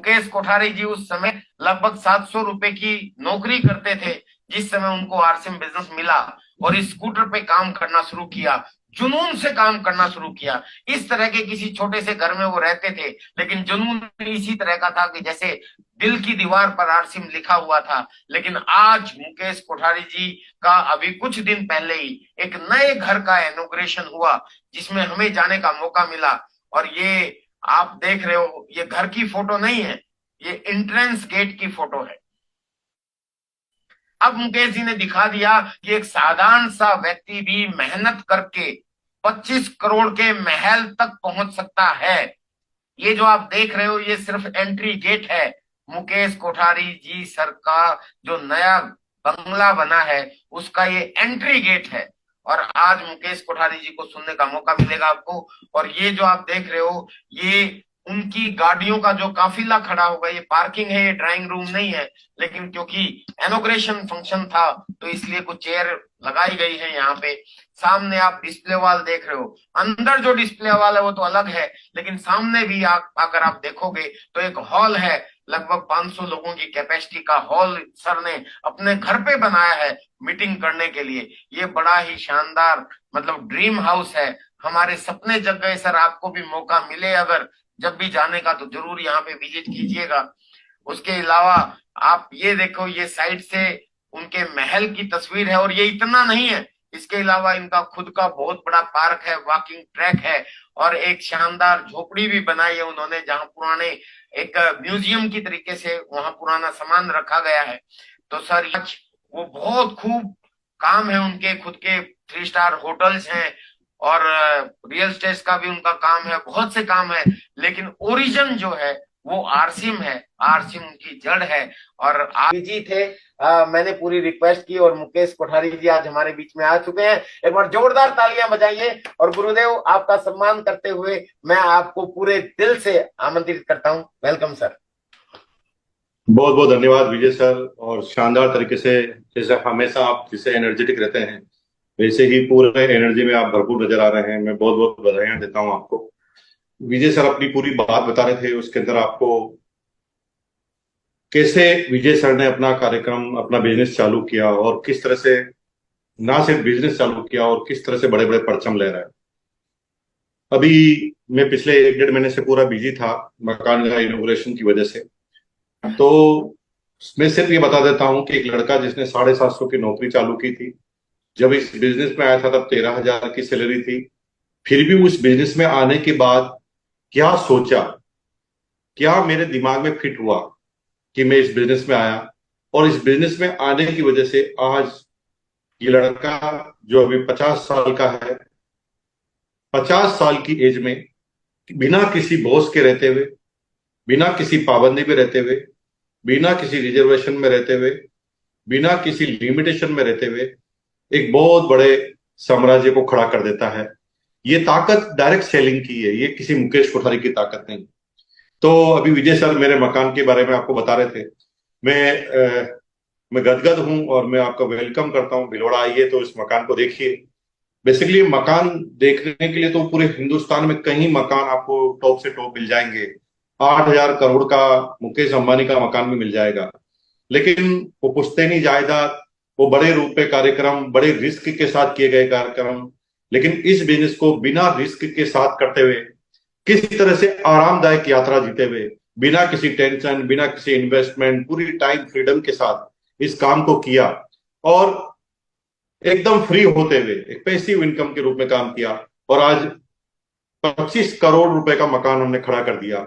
मुकेश कोठारी जी उस समय लगभग 700 रुपए की नौकरी करते थे जिस समय उनको आरसीएम बिजनेस मिला, और इस स्कूटर पे काम करना शुरू किया, जुनून से काम करना शुरू किया। इस तरह के किसी छोटे से घर में वो रहते थे, लेकिन जुनून इसी तरह का था कि जैसे दिल की दीवार पर आरसीएम लिखा हुआ था। लेकिन आज मुकेश कोठारी जी का अभी कुछ दिन पहले ही एक नए घर का इनॉग्रेशन हुआ जिसमें हमें जाने का मौका मिला। और ये आप देख रहे हो, ये घर की फोटो नहीं है, ये एंट्रेंस गेट की फोटो है। अब मुकेश जी ने दिखा दिया कि एक साधारण सा व्यक्ति भी मेहनत करके 25 करोड़ के महल तक पहुंच सकता है। ये जो आप देख रहे हो, ये सिर्फ एंट्री गेट है। मुकेश कोठारी जी सर का जो नया बंगला बना है उसका ये एंट्री गेट है। और आज मुकेश कोठारी जी को सुनने का मौका मिलेगा आपको। और ये जो आप देख रहे हो, ये उनकी गाड़ियों का जो काफिला खड़ा होगा, ये पार्किंग है, ये ड्राइंग रूम नहीं है। लेकिन क्योंकि इनॉग्रेशन फंक्शन था तो इसलिए कुछ चेयर लगाई गई है यहाँ पे। सामने आप डिस्प्ले वॉल देख रहे हो, अंदर जो डिस्प्ले वॉल है वो तो अलग है, लेकिन सामने भी अगर आप देखोगे तो एक हॉल है, लगभग 500 लोगों की कैपेसिटी का हॉल सर ने अपने घर पे बनाया है मीटिंग करने के लिए। ये बड़ा ही शानदार मतलब ड्रीम हाउस है। हमारे सपने जग गए सर। आपको भी मौका मिले अगर जब भी जाने का तो जरूर यहाँ पे विजिट कीजिएगा। उसके अलावा आप ये देखो, ये साइड से उनके महल की तस्वीर है। और ये इतना नहीं है, इसके अलावा इनका खुद का बहुत बड़ा पार्क है, वॉकिंग ट्रैक है, और एक शानदार झोपड़ी भी बनाई है उन्होंने जहां पुराने एक म्यूजियम की तरीके से वहां पुराना सामान रखा गया है। तो सर आज वो बहुत खूब काम है उनके, खुद के 3 स्टार होटल्स हैं और रियल एस्टेट का भी उनका काम है, बहुत से काम है। लेकिन ओरिजिन जो है वो आरसीएम है, आरसीएम उनकी जड़ है। और आप जी थे, मैंने पूरी रिक्वेस्ट की और मुकेश कोठारी जी आज हमारे बीच में आ चुके हैं। एक बार जोरदार तालियां बजाइए। और गुरुदेव, आपका सम्मान करते हुए मैं आपको पूरे दिल से आमंत्रित करता हूं। Welcome sir. बहुत बहुत धन्यवाद विजय सर। और शानदार तरीके से, जैसे हमेशा आप जिसे एनर्जेटिक रहते हैं वैसे ही पूरे एनर्जी में आप भरपूर नजर आ रहे हैं। मैं बहुत बहुत बधाइयां देता हूं आपको। विजय सर अपनी पूरी बात बता रहे थे, उसके अंदर आपको कैसे विजय सर ने अपना कार्यक्रम, अपना बिजनेस चालू किया और किस तरह से ना सिर्फ बिजनेस चालू किया और किस तरह से बड़े बड़े परचम ले रहा है। अभी मैं पिछले 1 डेढ़ महीने से पूरा बिजी था मकान का इनोग्रेशन की वजह से। तो मैं सिर्फ ये बता देता हूं कि एक लड़का जिसने 750 की नौकरी चालू की थी, जब इस बिजनेस में आया था तब 13,000 की सैलरी थी। फिर भी उस बिजनेस में आने के बाद क्या सोचा, क्या मेरे दिमाग में फिट हुआ कि मैं इस बिजनेस में आया, और इस बिजनेस में आने की वजह से आज ये लड़का जो अभी 50 साल का है, 50 साल की एज में बिना किसी बॉस के रहते हुए, बिना किसी पाबंदी में रहते हुए, बिना किसी रिजर्वेशन में रहते हुए, बिना किसी लिमिटेशन में रहते हुए एक बहुत बड़े साम्राज्य को खड़ा कर देता है। ये ताकत डायरेक्ट सेलिंग की है, ये किसी मुकेश कोठारी की ताकत नहीं। तो अभी विजय सर मेरे मकान के बारे में आपको बता रहे थे। मैं गदगद हूं और मैं आपका वेलकम करता हूं। भिलवाड़ा आइए तो इस मकान को देखिए। बेसिकली मकान देखने के लिए तो पूरे हिंदुस्तान में कहीं मकान आपको टॉप से टॉप मिल जाएंगे। 8,000 करोड़ का मुकेश अंबानी का मकान भी मिल जाएगा, लेकिन वो पुश्तैनी जायदाद, वो बड़े रुपए कार्यक्रम, बड़े रिस्क के साथ किए गए कार्यक्रम, लेकिन इस बिजनेस को बिना रिस्क के साथ करते हुए, किस तरह से आरामदायक यात्रा जीते हुए, बिना किसी टेंशन, बिना किसी इन्वेस्टमेंट, पूरी टाइम फ्रीडम के साथ इस काम को किया और एकदम फ्री होते हुए एक पैसिव इनकम के रूप में काम किया। और आज 25 करोड़ रुपए का मकान हमने खड़ा कर दिया।